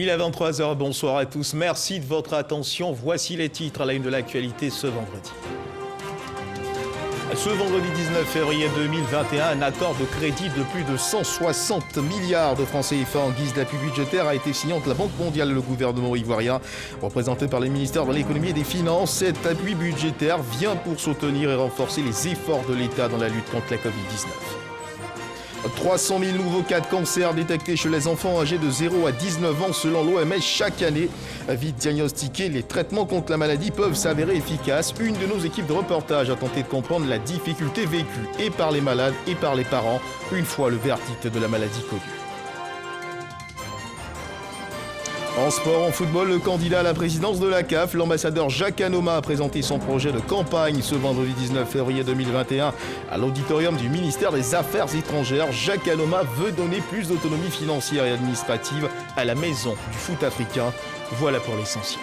Il est 23 h, bonsoir à tous, merci de votre attention. Voici les titres à la une de l'actualité ce vendredi. Ce vendredi 19 février 2021, un accord de crédit de plus de 160 milliards de francs CFA en guise d'appui budgétaire a été signé entre la Banque mondiale et le gouvernement ivoirien. Représenté par les ministères de l'économie et des finances, cet appui budgétaire vient pour soutenir et renforcer les efforts de l'État dans la lutte contre la Covid-19. 300 000 nouveaux cas de cancer détectés chez les enfants âgés de 0 à 19 ans selon l'OMS chaque année. Vite diagnostiqués, les traitements contre la maladie peuvent s'avérer efficaces. Une de nos équipes de reportage a tenté de comprendre la difficulté vécue et par les malades et par les parents une fois le verdict de la maladie connu. En sport, en football, le candidat à la présidence de la CAF, l'ambassadeur Jacques Anoma, a présenté son projet de campagne ce vendredi 19 février 2021 à l'auditorium du ministère des Affaires étrangères. Jacques Anoma veut donner plus d'autonomie financière et administrative à la maison du foot africain. Voilà pour l'essentiel.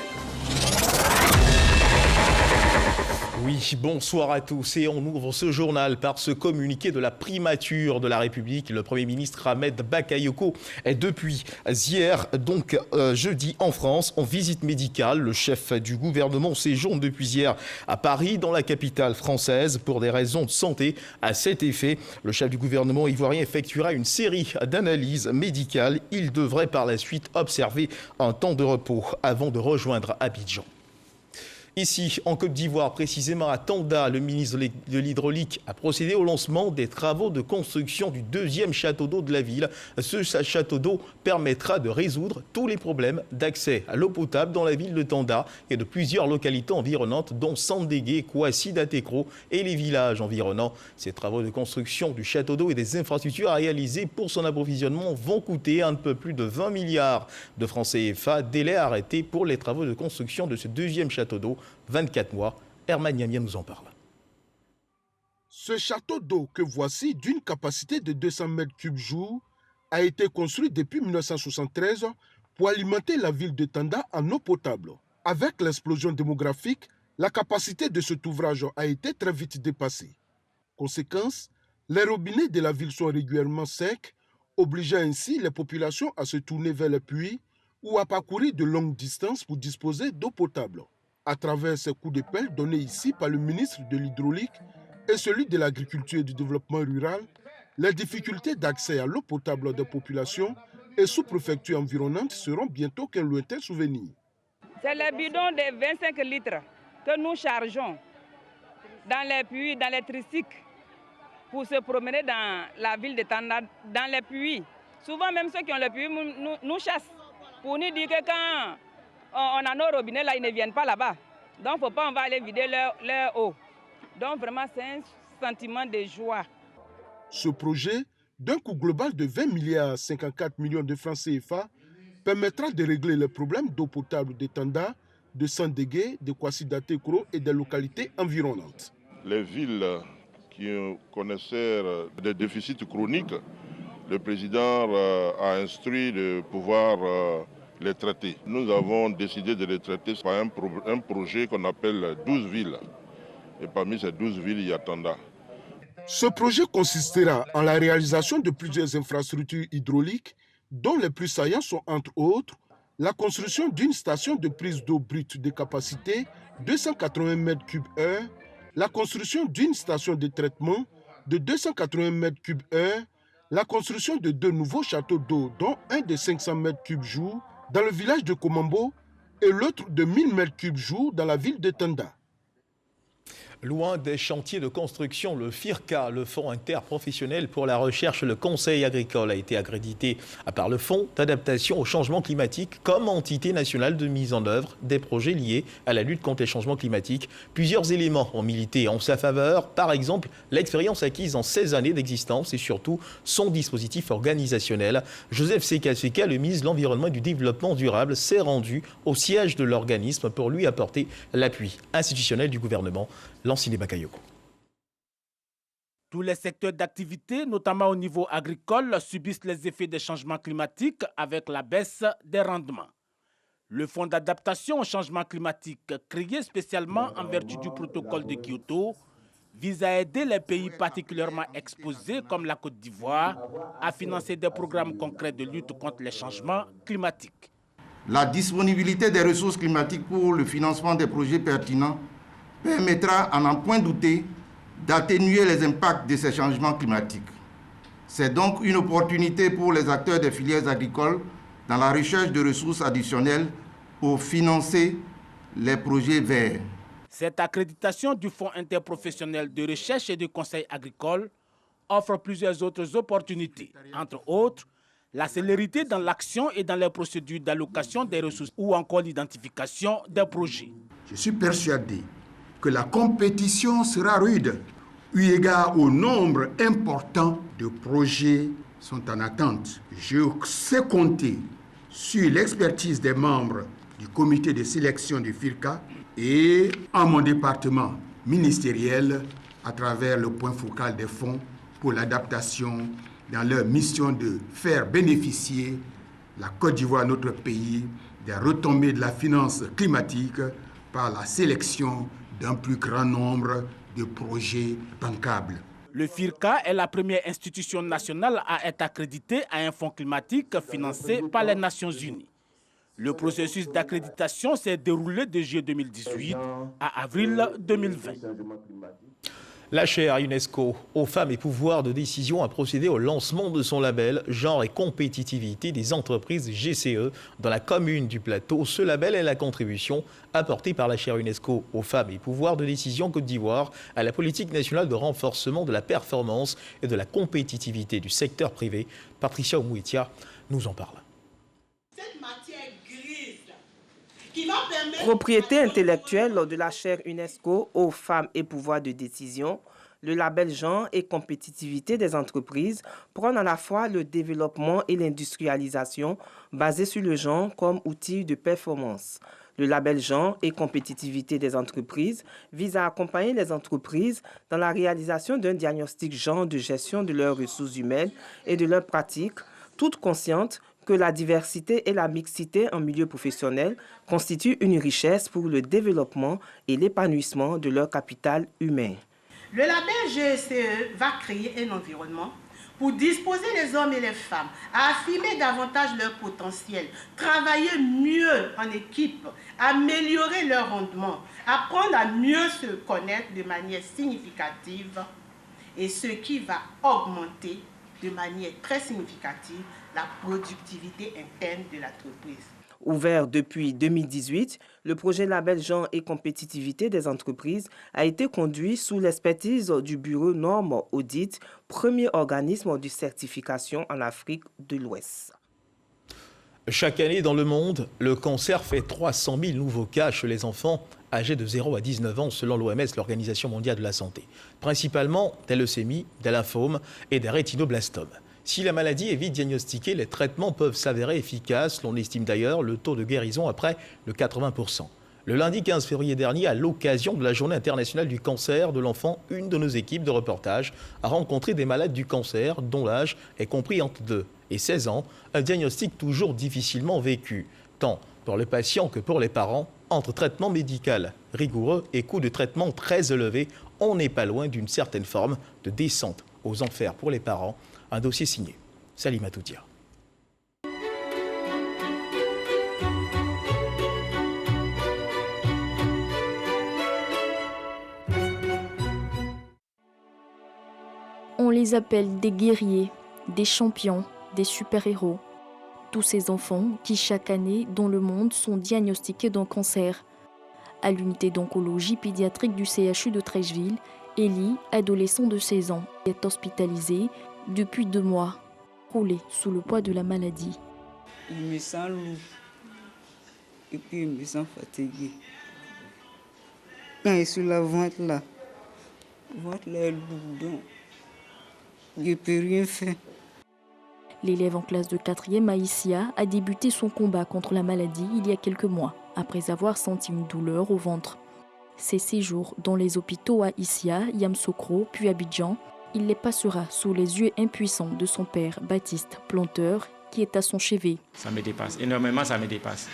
Oui, bonsoir à tous et on ouvre ce journal par ce communiqué de la primature de la République. Le Premier ministre Ahmed Bakayoko est depuis hier, donc jeudi en France, en visite médicale. Le chef du gouvernement séjourne depuis hier à Paris, dans la capitale française, pour des raisons de santé. À cet effet, le chef du gouvernement ivoirien effectuera une série d'analyses médicales. Il devrait par la suite observer un temps de repos avant de rejoindre Abidjan. Ici, en Côte d'Ivoire, précisément à Tanda, le ministre de l'Hydraulique a procédé au lancement des travaux de construction du deuxième château d'eau de la ville. Ce château d'eau permettra de résoudre tous les problèmes d'accès à l'eau potable dans la ville de Tanda et de plusieurs localités environnantes, dont Sandégué, Kouassi, Datekro et les villages environnants. Ces travaux de construction du château d'eau et des infrastructures à réaliser pour son approvisionnement vont coûter un peu plus de 20 milliards de francs CFA. Délai arrêté pour les travaux de construction de ce deuxième château d'eau. 24 mois, Herman Yamia nous en parle. Ce château d'eau que voici, d'une capacité de 200 mètres cubes jour, a été construit depuis 1973 pour alimenter la ville de Tanda en eau potable. Avec l'explosion démographique, la capacité de cet ouvrage a été très vite dépassée. Conséquence, les robinets de la ville sont régulièrement secs, obligeant ainsi les populations à se tourner vers les puits ou à parcourir de longues distances pour disposer d'eau potable. À travers ces coups de pelle donnés ici par le ministre de l'Hydraulique et celui de l'Agriculture et du Développement rural, les difficultés d'accès à l'eau potable des populations et sous-préfectures environnantes seront bientôt qu'un lointain souvenir. C'est les bidons de 25 litres que nous chargeons dans les puits, dans les tricycles, pour se promener dans la ville de Tanda, dans les puits. Souvent, même ceux qui ont les puits nous chassent pour nous dire que quand on a nos robinets là, ils ne viennent pas là-bas. Donc, il ne faut pas, on va aller vider leur eau. Donc, vraiment, c'est un sentiment de joie. Ce projet, d'un coût global de 20 milliards 54 millions de francs CFA, permettra de régler les problèmes d'eau potable de Tanda, de Sandégué, de Kouassi Datekro et des localités environnantes. Les villes qui connaissaient des déficits chroniques, le président a instruit de pouvoir les traiter. Nous avons décidé de les traiter par un projet qu'on appelle 12 villes. Et parmi ces 12 villes, il y a Tanda. Ce projet consistera en la réalisation de plusieurs infrastructures hydrauliques, dont les plus saillants sont entre autres la construction d'une station de prise d'eau brute de capacité 280 m3/h, la construction d'une station de traitement de 280 m3/h, la construction de 2 nouveaux châteaux d'eau, dont un de 500 m3 jour, dans le village de Komambo et l'autre de 1000 m3 jour dans la ville de Tanda. Loin des chantiers de construction, le FIRCA, le Fonds interprofessionnel pour la recherche et le conseil agricole, a été accrédité par le Fonds d'adaptation au changement climatique comme entité nationale de mise en œuvre des projets liés à la lutte contre les changements climatiques. Plusieurs éléments ont milité en sa faveur, par exemple l'expérience acquise en 16 années d'existence et surtout son dispositif organisationnel. Joseph Sekaseka, le ministre de l'Environnement et du Développement durable, s'est rendu au siège de l'organisme pour lui apporter l'appui institutionnel du gouvernement. Lancine Bakayoko. Tous les secteurs d'activité, notamment au niveau agricole, subissent les effets des changements climatiques avec la baisse des rendements. Le Fonds d'adaptation au changement climatique, créé spécialement en vertu du protocole de Kyoto, vise à aider les pays particulièrement exposés comme la Côte d'Ivoire à financer des programmes concrets de lutte contre les changements climatiques. La disponibilité des ressources climatiques pour le financement des projets pertinents permettra, à n'en point douter, d'atténuer les impacts de ces changements climatiques. C'est donc une opportunité pour les acteurs des filières agricoles dans la recherche de ressources additionnelles pour financer les projets verts. Cette accréditation du Fonds interprofessionnel de recherche et de conseil agricole offre plusieurs autres opportunités, entre autres la célérité dans l'action et dans les procédures d'allocation des ressources ou encore l'identification des projets. Je suis persuadé que la compétition sera rude, eu égard au nombre important de projets qui sont en attente. Je sais compter sur l'expertise des membres du comité de sélection du FIRCA et en mon département ministériel à travers le point focal des fonds pour l'adaptation dans leur mission de faire bénéficier la Côte d'Ivoire, notre pays, des retombées de la finance climatique par la sélection d'un plus grand nombre de projets bancables. Le FIRCA est la première institution nationale à être accréditée à un fonds climatique financé par les Nations Unies. Le processus d'accréditation s'est déroulé de juillet 2018 à avril 2020. La chaire UNESCO aux femmes et pouvoir de décision a procédé au lancement de son label Genre et compétitivité des entreprises GCE dans la commune du Plateau. Ce label est la contribution apportée par la chaire UNESCO aux femmes et pouvoir de décision Côte d'Ivoire à la politique nationale de renforcement de la performance et de la compétitivité du secteur privé. Patricia Oumouitia nous en parle. Cette matière grise qui va permettre... Propriété intellectuelle de la chaire UNESCO aux femmes et pouvoir de décision, le label genre et compétitivité des entreprises prône à la fois le développement et l'industrialisation basés sur le genre comme outil de performance. Le label genre et compétitivité des entreprises vise à accompagner les entreprises dans la réalisation d'un diagnostic genre de gestion de leurs ressources humaines et de leurs pratiques, toutes conscientes que la diversité et la mixité en milieu professionnel constituent une richesse pour le développement et l'épanouissement de leur capital humain. Le label GCE va créer un environnement pour disposer les hommes et les femmes à affirmer davantage leur potentiel, travailler mieux en équipe, améliorer leur rendement, apprendre à mieux se connaître de manière significative et ce qui va augmenter de manière très significative la productivité interne de l'entreprise. Ouvert depuis 2018, le projet label genre et compétitivité des entreprises a été conduit sous l'expertise du Bureau Normes Audit, premier organisme de certification en Afrique de l'Ouest. Chaque année dans le monde, le cancer fait 300 000 nouveaux cas chez les enfants âgés de 0 à 19 ans selon l'OMS, l'Organisation mondiale de la santé. Principalement des leucémies, des lymphomes et des rétinoblastomes. Si la maladie est vite diagnostiquée, les traitements peuvent s'avérer efficaces. L'on estime d'ailleurs le taux de guérison à près de 80%. Le lundi 15 février dernier, à l'occasion de la Journée internationale du cancer de l'enfant, une de nos équipes de reportage a rencontré des malades du cancer dont l'âge est compris entre 2 et 16 ans, un diagnostic toujours difficilement vécu, tant pour les patients que pour les parents. Entre traitement médical rigoureux et coûts de traitement très élevés, on n'est pas loin d'une certaine forme de descente aux enfers pour les parents. Un dossier signé Salima Toutia. On les appelle des guerriers, des champions, des super-héros. Tous ces enfants qui chaque année dans le monde sont diagnostiqués d'un cancer. À l'unité d'oncologie pédiatrique du CHU de Treichville, Ellie, adolescent de 16 ans, est hospitalisée depuis 2 mois, roulée sous le poids de la maladie. Je me sens lourd et puis je me sens fatiguée. Quand je suis la ventre là est lourde, donc je ne peux rien faire. L'élève en classe de 4e, Aïssia, a débuté son combat contre la maladie il y a quelques mois, après avoir senti une douleur au ventre. Ses séjours dans les hôpitaux à Issia, Yamoussoukro, puis Abidjan, il les passera sous les yeux impuissants de son père, Baptiste, planteur, qui est à son chevet. Ça me dépasse, énormément ça me dépasse.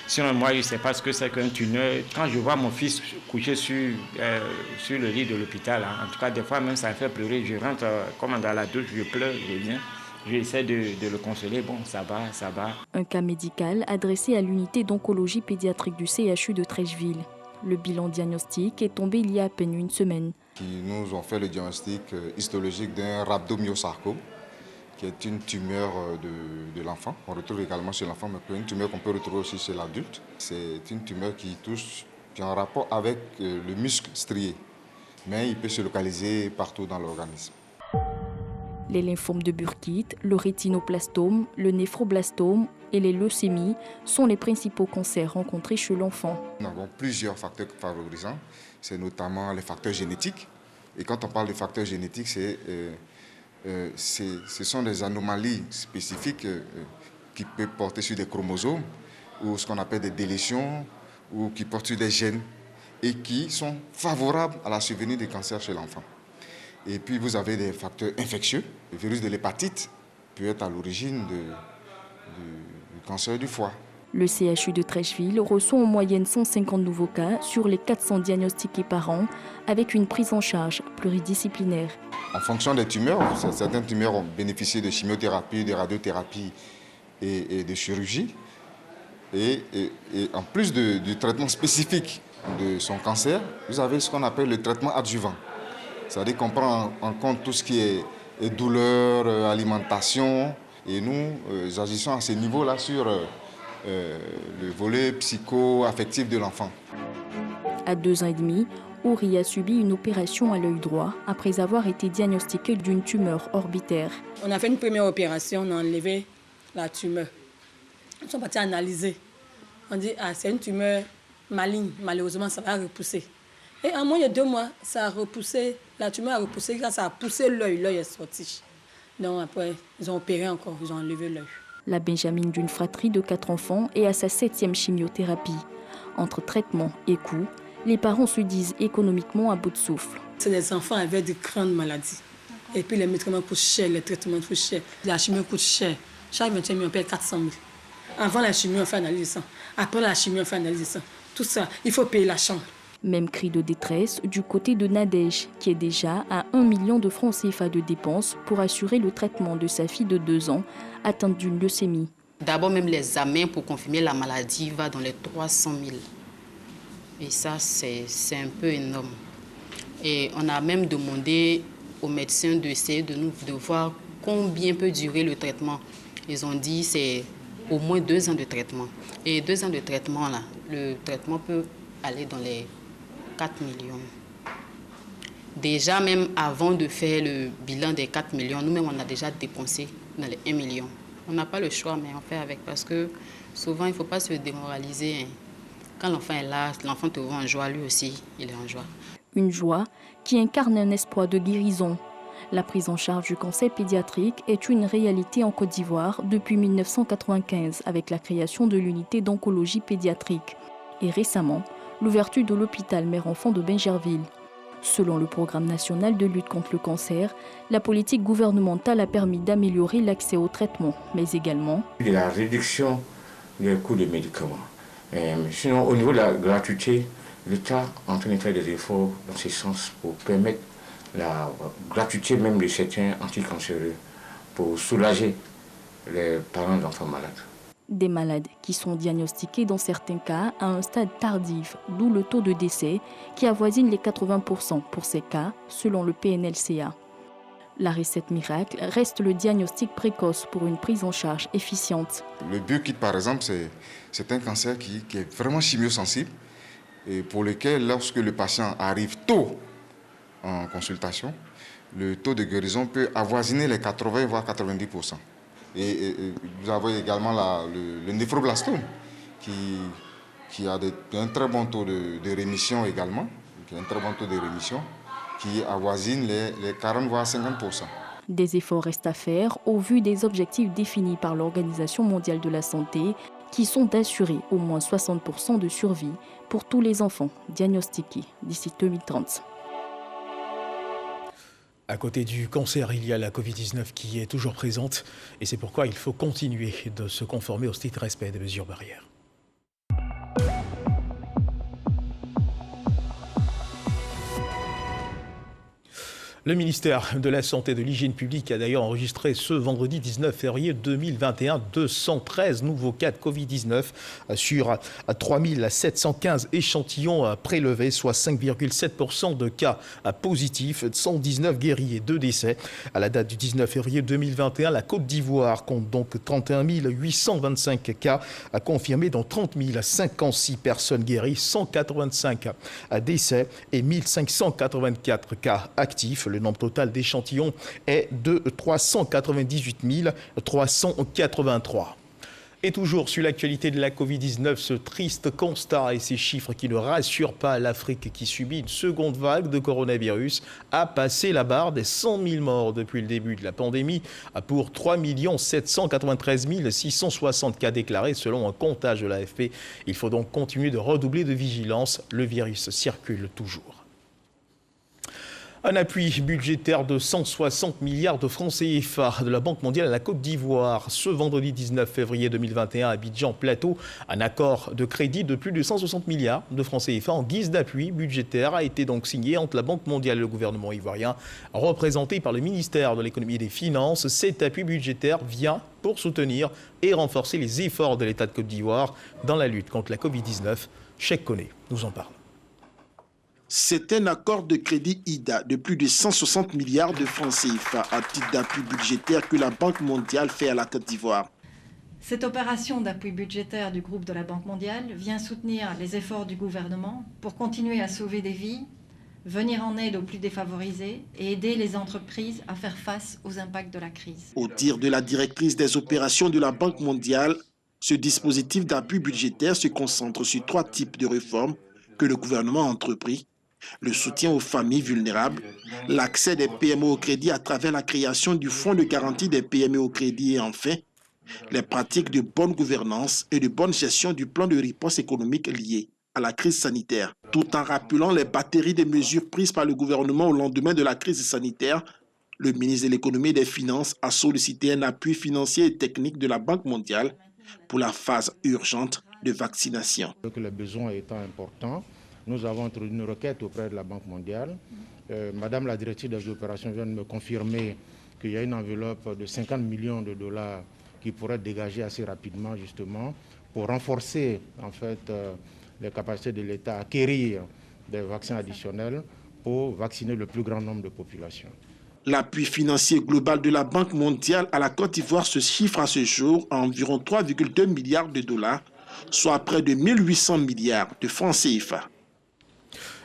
Sinon moi je ne sais pas ce que c'est qu'un tunnel. Quand je vois mon fils couché sur le lit de l'hôpital, en tout cas des fois même ça me fait pleurer. Je rentre comme dans la douche, je pleure, je viens. J'essaie de le consoler. Bon, ça va, ça va. Un cas médical adressé à l'unité d'oncologie pédiatrique du CHU de Treichville. Le bilan diagnostique est tombé il y a à peine une semaine. Ils nous ont fait le diagnostic histologique d'un rhabdomyosarcome, qui est une tumeur de l'enfant. On retrouve également chez l'enfant, mais une tumeur qu'on peut retrouver aussi chez l'adulte. C'est une tumeur qui a un rapport avec le muscle strié, mais il peut se localiser partout dans l'organisme. Les lymphomes de Burkitt, le rétinoblastome, le néphroblastome et les leucémies sont les principaux cancers rencontrés chez l'enfant. Nous avons plusieurs facteurs favorisants, c'est notamment les facteurs génétiques. Et quand on parle de facteurs génétiques, ce sont des anomalies spécifiques qui peuvent porter sur des chromosomes ou ce qu'on appelle des délétions ou qui portent sur des gènes et qui sont favorables à la survenue des cancers chez l'enfant. Et puis vous avez des facteurs infectieux. Le virus de l'hépatite peut être à l'origine du cancer du foie. Le CHU de Treichville reçoit en moyenne 150 nouveaux cas sur les 400 diagnostiqués par an, avec une prise en charge pluridisciplinaire. En fonction des tumeurs, certaines tumeurs ont bénéficié de chimiothérapie, de radiothérapie et de chirurgie. Et en plus du traitement spécifique de son cancer, vous avez ce qu'on appelle le traitement adjuvant. C'est-à-dire qu'on prend en compte tout ce qui est douleur, alimentation. Et nous agissons à ce niveau-là sur le volet psycho-affectif de l'enfant. À 2 ans et demi, Ouri a subi une opération à l'œil droit après avoir été diagnostiqué d'une tumeur orbitaire. On a fait une première opération, on a enlevé la tumeur. Ils sont partis analyser. On dit, c'est une tumeur maligne, malheureusement ça va repousser. Et en moins de 2 mois, ça a repoussé, la tumeur a repoussé, quand ça a poussé l'œil est sorti. Donc après, ils ont opéré encore, ils ont enlevé l'œil. La Benjamine d'une fratrie de 4 enfants est à sa 7e chimiothérapie. Entre traitement et coûts, les parents se disent économiquement à bout de souffle. C'est des enfants avec de grandes maladies. Et puis les médicaments coûtent cher, les traitements coûtent cher, la chimio coûte cher. Chaque 21 000, on paye 400 000. Avant la chimio, on fait analyse de sang. Après la chimio, on fait analyse de sang. Tout ça, il faut payer la chambre. Même cri de détresse du côté de Nadège, qui est déjà à 1 million de francs CFA de dépenses pour assurer le traitement de sa fille de 2 ans, atteinte d'une leucémie. D'abord, même l'examen pour confirmer la maladie va dans les 300 000. Et ça, c'est un peu énorme. Et on a même demandé aux médecins d'essayer de voir combien peut durer le traitement. Ils ont dit que c'est au moins 2 ans de traitement. Et 2 ans de traitement, là, le traitement peut aller dans les 4 millions. Déjà, même avant de faire le bilan des 4 millions, nous-mêmes, on a déjà dépensé dans les 1 million. On n'a pas le choix, mais on fait avec parce que souvent, il ne faut pas se démoraliser. Quand l'enfant est là, l'enfant te voit en joie, lui aussi, il est en joie. Une joie qui incarne un espoir de guérison. La prise en charge du cancer pédiatrique est une réalité en Côte d'Ivoire depuis 1995 avec la création de l'unité d'oncologie pédiatrique. Et récemment, l'ouverture de l'hôpital mère-enfant de Bingerville. Selon le programme national de lutte contre le cancer, la politique gouvernementale a permis d'améliorer l'accès au traitement, mais également de la réduction des coûts des médicaments. Sinon, au niveau de la gratuité, l'État est en train de faire des efforts dans ce sens pour permettre la gratuité même de certains anticancéreux pour soulager les parents d'enfants malades. Des malades qui sont diagnostiqués dans certains cas à un stade tardif, d'où le taux de décès qui avoisine les 80% pour ces cas, selon le PNLCA. La recette miracle reste le diagnostic précoce pour une prise en charge efficiente. Le Burkitt, par exemple, c'est un cancer qui est vraiment chimiosensible et pour lequel, lorsque le patient arrive tôt en consultation, le taux de guérison peut avoisiner les 80 voire 90%. Et vous avez également le néphroblastome qui a un très bon taux de rémission également, qui avoisine les 40 voire 50%. Des efforts restent à faire au vu des objectifs définis par l'Organisation mondiale de la santé qui sont d'assurer au moins 60% de survie pour tous les enfants diagnostiqués d'ici 2030. À côté du cancer, il y a la Covid-19 qui est toujours présente et c'est pourquoi il faut continuer de se conformer au strict respect des mesures barrières. Le ministère de la Santé et de l'Hygiène publique a d'ailleurs enregistré ce vendredi 19 février 2021 213 nouveaux cas de Covid-19 sur 3715 échantillons prélevés, soit 5,7% de cas positifs, 119 guéris et 2 décès. À la date du 19 février 2021, la Côte d'Ivoire compte donc 31 825 cas confirmés, dont 30 056 personnes guéries, 185 décès et 1584 cas actifs. Le nombre total d'échantillons est de 398 383. Et toujours sur l'actualité de la Covid-19, ce triste constat et ces chiffres qui ne rassurent pas l'Afrique qui subit une seconde vague de coronavirus a passé la barre des 100 000 morts depuis le début de la pandémie pour 3 793 660 cas déclarés selon un comptage de l'AFP. Il faut donc continuer de redoubler de vigilance. Le virus circule toujours. Un appui budgétaire de 160 milliards de francs CFA de la Banque mondiale à la Côte d'Ivoire. Ce vendredi 19 février 2021 à Abidjan-Plateau, un accord de crédit de plus de 160 milliards de francs CFA en guise d'appui budgétaire a été donc signé entre la Banque mondiale et le gouvernement ivoirien, représenté par le ministère de l'économie et des finances. Cet appui budgétaire vient pour soutenir et renforcer les efforts de l'État de Côte d'Ivoire dans la lutte contre la Covid-19. Cheikh Koné nous en parle. C'est un accord de crédit IDA de plus de 160 milliards de francs CFA à titre d'appui budgétaire que la Banque mondiale fait à la Côte d'Ivoire. Cette opération d'appui budgétaire du groupe de la Banque mondiale vient soutenir les efforts du gouvernement pour continuer à sauver des vies, venir en aide aux plus défavorisés et aider les entreprises à faire face aux impacts de la crise. Au dire de la directrice des opérations de la Banque mondiale, ce dispositif d'appui budgétaire se concentre sur 3 types de réformes que le gouvernement a entrepris. Le soutien aux familles vulnérables, l'accès des PME au crédit à travers la création du fonds de garantie des PME au crédit et enfin, les pratiques de bonne gouvernance et de bonne gestion du plan de riposte économique lié à la crise sanitaire. Tout en rappelant les batteries de mesures prises par le gouvernement au lendemain de la crise sanitaire, le ministre de l'économie et des finances a sollicité un appui financier et technique de la Banque mondiale pour la phase urgente de vaccination. Les besoins étant importants, nous avons introduit une requête auprès de la Banque mondiale. Madame la directrice des opérations vient de me confirmer qu'il y a une enveloppe de 50 millions de dollars qui pourrait être dégagée assez rapidement justement pour renforcer en fait les capacités de l'État à acquérir des vaccins additionnels pour vacciner le plus grand nombre de populations. L'appui financier global de la Banque mondiale à la Côte d'Ivoire se chiffre à ce jour à environ 3,2 milliards de dollars, soit près de 1800 milliards de francs CFA.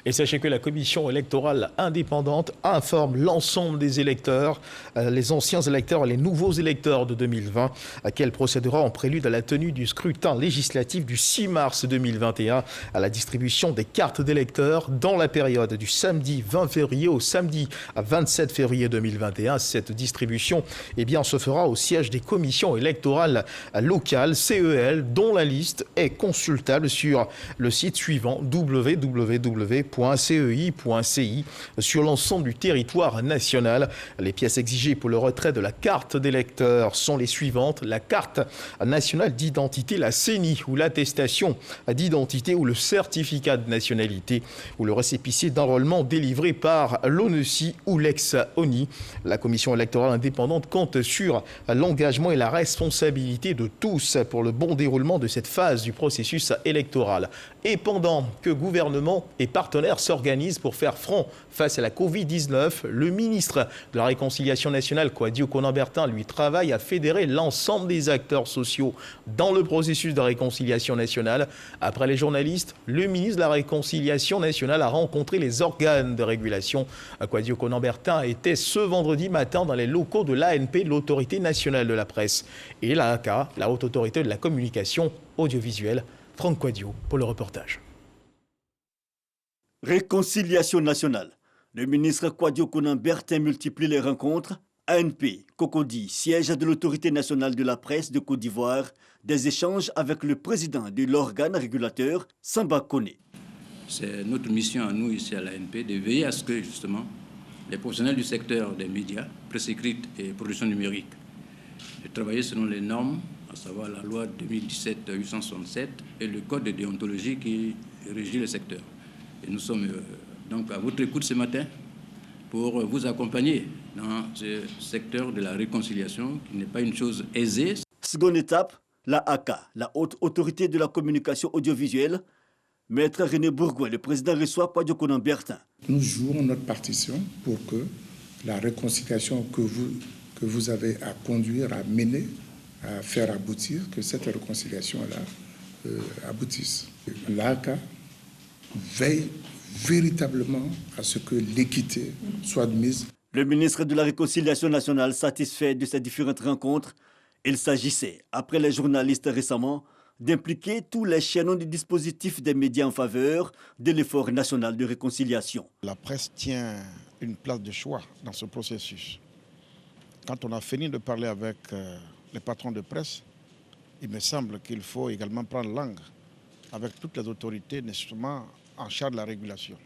Et sachez que la commission électorale indépendante informe l'ensemble des électeurs, les anciens électeurs et les nouveaux électeurs de 2020, qu'elle procédera en prélude à la tenue du scrutin législatif du 6 mars 2021 à la distribution des cartes d'électeurs dans la période du samedi 20 février au samedi 27 février 2021. Cette distribution se fera au siège des commissions électorales locales, CEL, dont la liste est consultable sur le site suivant www.cei.ci sur l'ensemble du territoire national. Les pièces exigées pour le retrait de la carte d'électeur sont les suivantes: la carte nationale d'identité, la CENI, ou l'attestation d'identité ou le certificat de nationalité ou le récépissé d'enrôlement délivré par l'ONECI ou l'ex-ONI. La commission électorale indépendante compte sur l'engagement et la responsabilité de tous pour le bon déroulement de cette phase du processus électoral. Et pendant que gouvernement et partenaires s'organisent pour faire front face à la Covid-19, le ministre de la Réconciliation nationale, Kwadio Konan-Bertin, lui travaille à fédérer l'ensemble des acteurs sociaux dans le processus de réconciliation nationale. Après les journalistes, le ministre de la Réconciliation nationale a rencontré les organes de régulation. Kwadio Konan-Bertin était ce vendredi matin dans les locaux de l'ANP, l'Autorité nationale de la presse, et l'AAK, la Haute Autorité de la communication audiovisuelle. Franck Kwadio pour le reportage. Réconciliation nationale. Le ministre Kwadio Konan-Bertin multiplie les rencontres. ANP, Cocody, siège de l'Autorité nationale de la presse de Côte d'Ivoire, des échanges avec le président de l'organe régulateur, Samba Koné. C'est notre mission à nous ici à l'ANP de veiller à ce que justement les professionnels du secteur des médias, presse écrite et production numérique, de travailler selon les normes, à savoir la loi 2017-867 et le code de déontologie qui régit le secteur. Et nous sommes donc à votre écoute ce matin pour vous accompagner dans ce secteur de la réconciliation, qui n'est pas une chose aisée. Seconde étape, la ACA, la Haute Autorité de la Communication Audiovisuelle. Maître René Bourgoin, le président reçoit Kwadwo Konan Bertin. Nous jouons notre partition pour que la réconciliation que vous avez à conduire, à mener, à faire aboutir, que cette réconciliation-là aboutisse. L'ACA veille véritablement à ce que l'équité soit admise. Le ministre de la Réconciliation nationale satisfait de ces différentes rencontres. Il s'agissait, après les journalistes récemment, d'impliquer tous les chaînons du dispositif des médias en faveur de l'effort national de réconciliation. La presse tient une place de choix dans ce processus. Quand on a fini de parler avec les patrons de presse, il me semble qu'il faut également prendre langue avec toutes les autorités, nécessairement en charge de la régulation.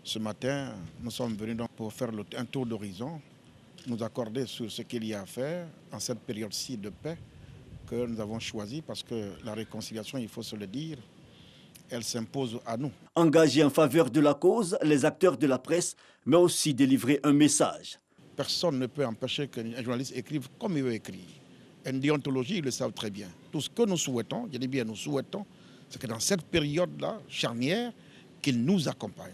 Ce matin, nous sommes venus donc pour faire un tour d'horizon, nous accorder sur ce qu'il y a à faire en cette période-ci de paix que nous avons choisi, parce que la réconciliation, il faut se le dire, elle s'impose à nous. Engagés en faveur de la cause, les acteurs de la presse, mais aussi délivrer un message. Personne ne peut empêcher qu'un journaliste écrive comme il veut écrire. En déontologie, ils le savent très bien. Tout ce que nous souhaitons, je dis bien nous souhaitons, c'est que dans cette période-là, charnière, qu'ils nous accompagnent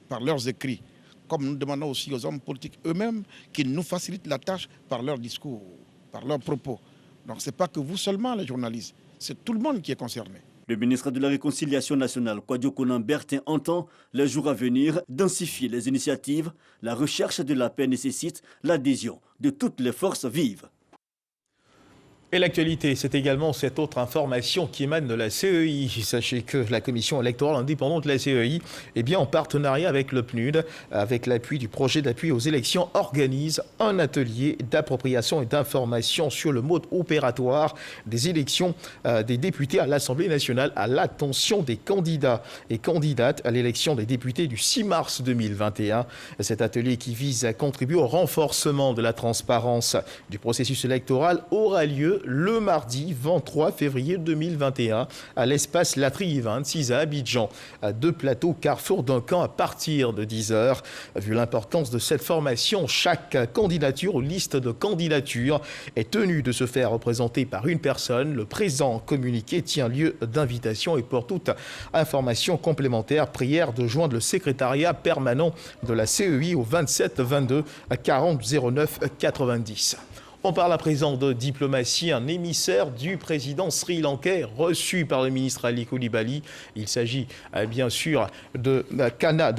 par leurs écrits, comme nous demandons aussi aux hommes politiques eux-mêmes qu'ils nous facilitent la tâche par leurs discours, par leurs propos. Donc ce n'est pas que vous seulement les journalistes, c'est tout le monde qui est concerné. Le ministre de la Réconciliation nationale, Kwadwo Konan Bertin, entend les jours à venir densifier les initiatives. La recherche de la paix nécessite l'adhésion de toutes les forces vives. Et l'actualité, c'est également cette autre information qui émane de la CEI. Sachez que la Commission électorale indépendante de la CEI, en partenariat avec le PNUD, avec l'appui du projet d'appui aux élections, organise un atelier d'appropriation et d'information sur le mode opératoire des élections des députés à l'Assemblée nationale à l'attention des candidats et candidates à l'élection des députés du 6 mars 2021. Cet atelier qui vise à contribuer au renforcement de la transparence du processus électoral aura lieu le mardi 23 février 2021 à l'espace Latry 26 à Abidjan, à 2 plateaux Carrefour Duncan à partir de 10h. Vu l'importance de cette formation, chaque candidature ou liste de candidatures est tenue de se faire représenter par une personne. Le présent communiqué tient lieu d'invitation et pour toute information complémentaire, prière de joindre le secrétariat permanent de la CEI au 27 22 40 09 90. On parle à présent de diplomatie. Un émissaire du président sri-lankais reçu par le ministre Ali Coulibaly. Il s'agit bien sûr de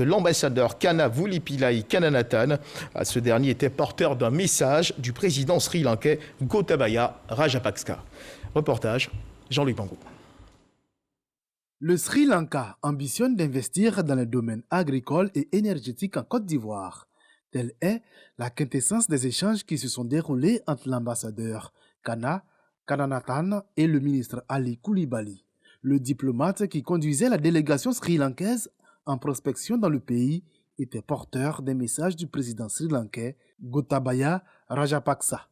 l'ambassadeur Kanna Vulipillai Kannanathan. Ce dernier était porteur d'un message du président sri-lankais Gotabaya Rajapaksa. Reportage Jean-Luc Pangou. Le Sri Lanka ambitionne d'investir dans le domaine agricole et énergétique en Côte d'Ivoire. Telle est la quintessence des échanges qui se sont déroulés entre l'ambassadeur Kanna Kannanathan et le ministre Ali Coulibaly. Le diplomate qui conduisait la délégation sri-lankaise en prospection dans le pays était porteur des messages du président sri-lankais Gotabaya Rajapaksa.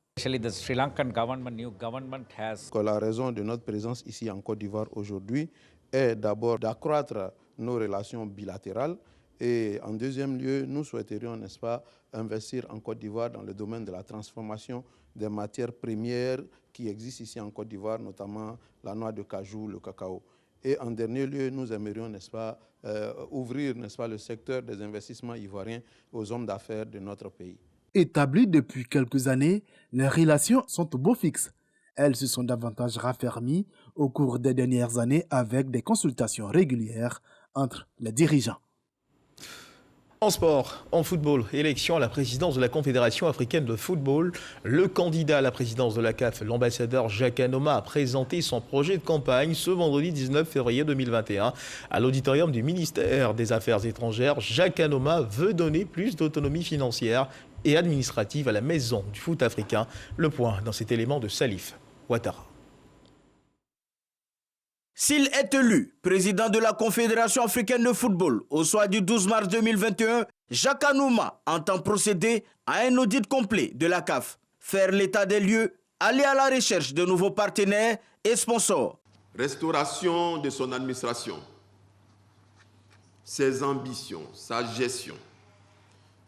La raison de notre présence ici en Côte d'Ivoire aujourd'hui est d'abord d'accroître nos relations bilatérales. Et en deuxième lieu, nous souhaiterions, n'est-ce pas, investir en Côte d'Ivoire dans le domaine de la transformation des matières premières qui existent ici en Côte d'Ivoire, notamment la noix de cajou, le cacao. Et en dernier lieu, nous aimerions, n'est-ce pas, ouvrir, n'est-ce pas, le secteur des investissements ivoiriens aux hommes d'affaires de notre pays. Établies depuis quelques années, les relations sont au beau fixe. Elles se sont davantage raffermies au cours des dernières années avec des consultations régulières entre les dirigeants. En sport, en football, élection à la présidence de la Confédération africaine de football. Le candidat à la présidence de la CAF, l'ambassadeur Jacques Anoma, a présenté son projet de campagne ce vendredi 19 février 2021 à l'auditorium du ministère des Affaires étrangères. Jacques Anoma veut donner plus d'autonomie financière et administrative à la maison du foot africain. Le point dans cet élément de Salif Ouattara. S'il est élu président de la Confédération africaine de football au soir du 12 mars 2021, Jacques Anoma entend procéder à un audit complet de la CAF, faire l'état des lieux, aller à la recherche de nouveaux partenaires et sponsors. Restauration de son administration, ses ambitions, sa gestion,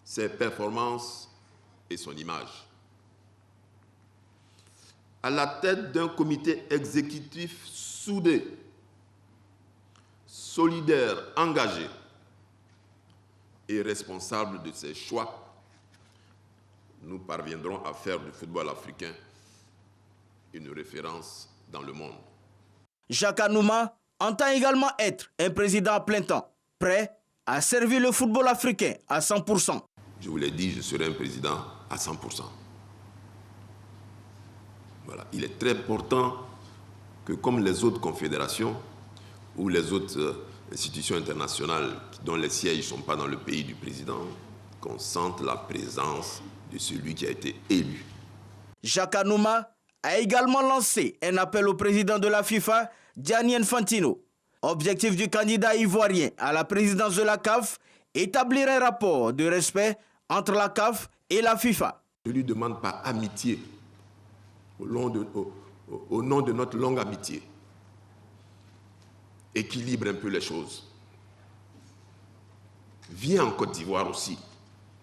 ses performances et son image. À la tête d'un comité exécutif soudé, solidaire, engagé et responsable de ses choix, nous parviendrons à faire du football africain une référence dans le monde. Jacques Anouma entend également être un président à plein temps, prêt à servir le football africain à 100%. Je vous l'ai dit, je serai un président à 100%. Voilà. Il est très important que, comme les autres confédérations ou les autres institutions internationales dont les sièges ne sont pas dans le pays du président, qu'on sente la présence de celui qui a été élu. Jacques Anouma a également lancé un appel au président de la FIFA, Gianni Infantino. Objectif du candidat ivoirien à la présidence de la CAF, établir un rapport de respect entre la CAF et la FIFA. Je ne lui demande pas amitié au nom de notre longue amitié. Équilibre un peu les choses. Viens en Côte d'Ivoire aussi.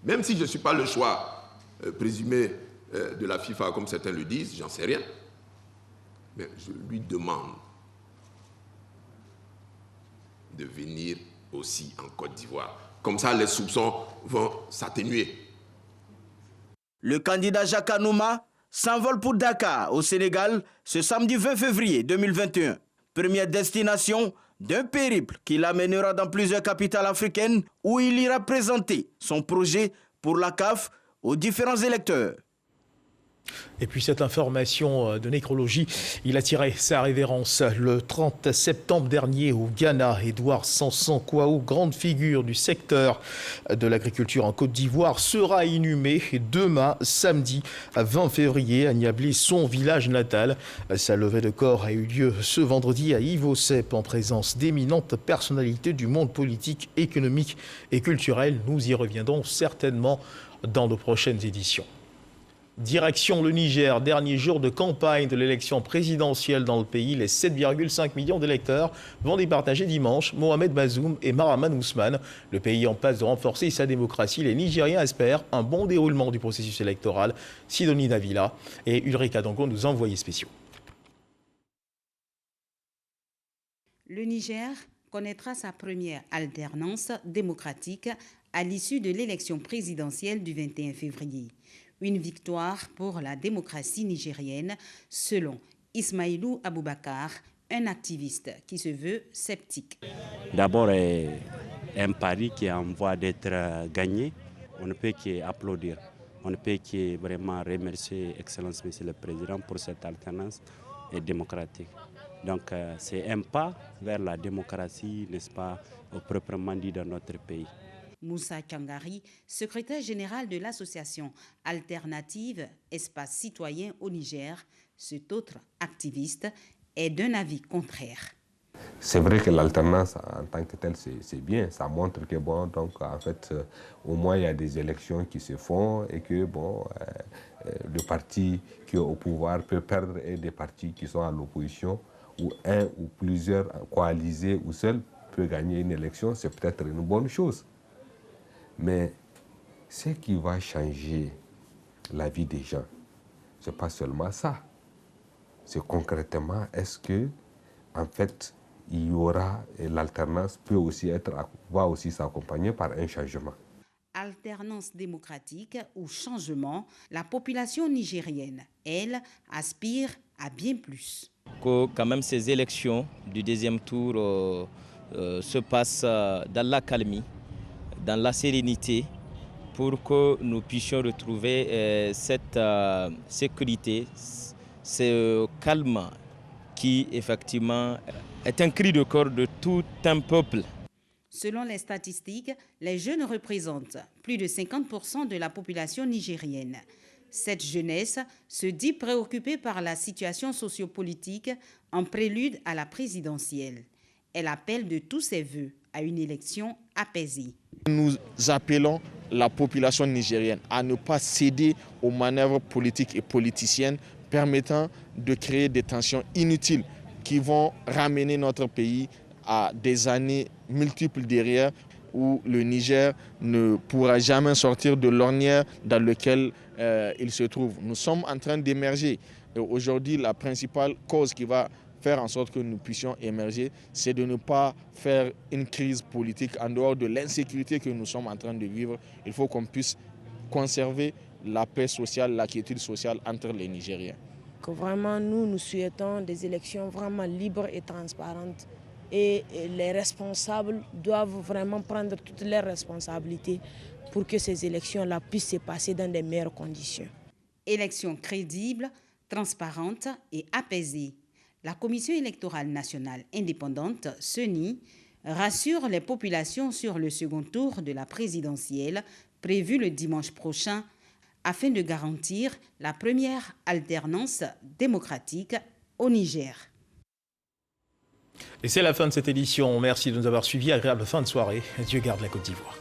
Même si je ne suis pas le choix présumé de la FIFA, comme certains le disent, j'en sais rien. Mais je lui demande de venir aussi en Côte d'Ivoire. Comme ça, les soupçons vont s'atténuer. Le candidat Jacques Anouma s'envole pour Dakar, au Sénégal, ce samedi 20 février 2021. Première destination d'un périple qui l'amènera dans plusieurs capitales africaines où il ira présenter son projet pour la CAF aux différents électeurs. Et puis cette information de nécrologie, il a tiré sa révérence le 30 septembre dernier au Ghana. Édouard Sanson Kouaou, grande figure du secteur de l'agriculture en Côte d'Ivoire, sera inhumé demain, samedi 20 février, à Niablé, son village natal. Sa levée de corps a eu lieu ce vendredi à Ivosep en présence d'éminentes personnalités du monde politique, économique et culturel. Nous y reviendrons certainement dans nos prochaines éditions. Direction le Niger, dernier jour de campagne de l'élection présidentielle dans le pays. Les 7,5 millions d'électeurs vont départager dimanche Mohamed Bazoum et Mahaman Ousmane. Le pays en passe de renforcer sa démocratie. Les Nigériens espèrent un bon déroulement du processus électoral. Sidonie Davila et Ulrika Dango, nous envoyés spéciaux. Le Niger connaîtra sa première alternance démocratique à l'issue de l'élection présidentielle du 21 février. Une victoire pour la démocratie nigérienne, selon Ismaïlou Aboubakar, un activiste qui se veut sceptique. D'abord, un pari qui est en voie d'être gagné. On ne peut qu'applaudir. On ne peut que vraiment remercier Excellence Monsieur le Président pour cette alternance démocratique. Donc, c'est un pas vers la démocratie, n'est-ce pas, proprement dit dans notre pays. Moussa Tchangari, secrétaire général de l'association alternative Espace Citoyen au Niger, cet autre activiste, est d'un avis contraire. C'est vrai que l'alternance en tant que telle, c'est bien. Ça montre que, bon, donc, en fait, au moins, il y a des élections qui se font et que, bon, le parti qui est au pouvoir peut perdre et des partis qui sont à l'opposition, ou un ou plusieurs coalisés ou seuls peut gagner une élection, c'est peut-être une bonne chose. Mais ce qui va changer la vie des gens, ce n'est pas seulement ça. C'est concrètement, est-ce que, en fait, il y aura, et l'alternance va aussi s'accompagner par un changement. Alternance démocratique ou changement, la population nigérienne, elle, aspire à bien plus. Que quand même ces élections du deuxième tour se passent dans l'accalmie, dans la sérénité, pour que nous puissions retrouver cette sécurité, ce calme qui effectivement est un cri de cœur de tout un peuple. Selon les statistiques, les jeunes représentent plus de 50% de la population nigérienne. Cette jeunesse se dit préoccupée par la situation sociopolitique en prélude à la présidentielle. Elle appelle de tous ses voeux à une élection apaisée. Nous appelons la population nigérienne à ne pas céder aux manœuvres politiques et politiciennes permettant de créer des tensions inutiles qui vont ramener notre pays à des années multiples derrière. où le Niger ne pourra jamais sortir de l'ornière dans laquelle il se trouve. Nous sommes en train d'émerger. Aujourd'hui, la principale cause qui va faire en sorte que nous puissions émerger, c'est de ne pas faire une crise politique en dehors de l'insécurité que nous sommes en train de vivre. Il faut qu'on puisse conserver la paix sociale, la quiétude sociale entre les Nigériens. Que vraiment, nous souhaitons des élections vraiment libres et transparentes. Et les responsables doivent vraiment prendre toutes leurs responsabilités pour que ces élections-là puissent se passer dans de meilleures conditions. Élections crédibles, transparentes et apaisées. La Commission électorale nationale indépendante, CENI, rassure les populations sur le second tour de la présidentielle prévu le dimanche prochain afin de garantir la première alternance démocratique au Niger. Et c'est la fin de cette édition. Merci de nous avoir suivis. Agréable fin de soirée. Dieu garde la Côte d'Ivoire.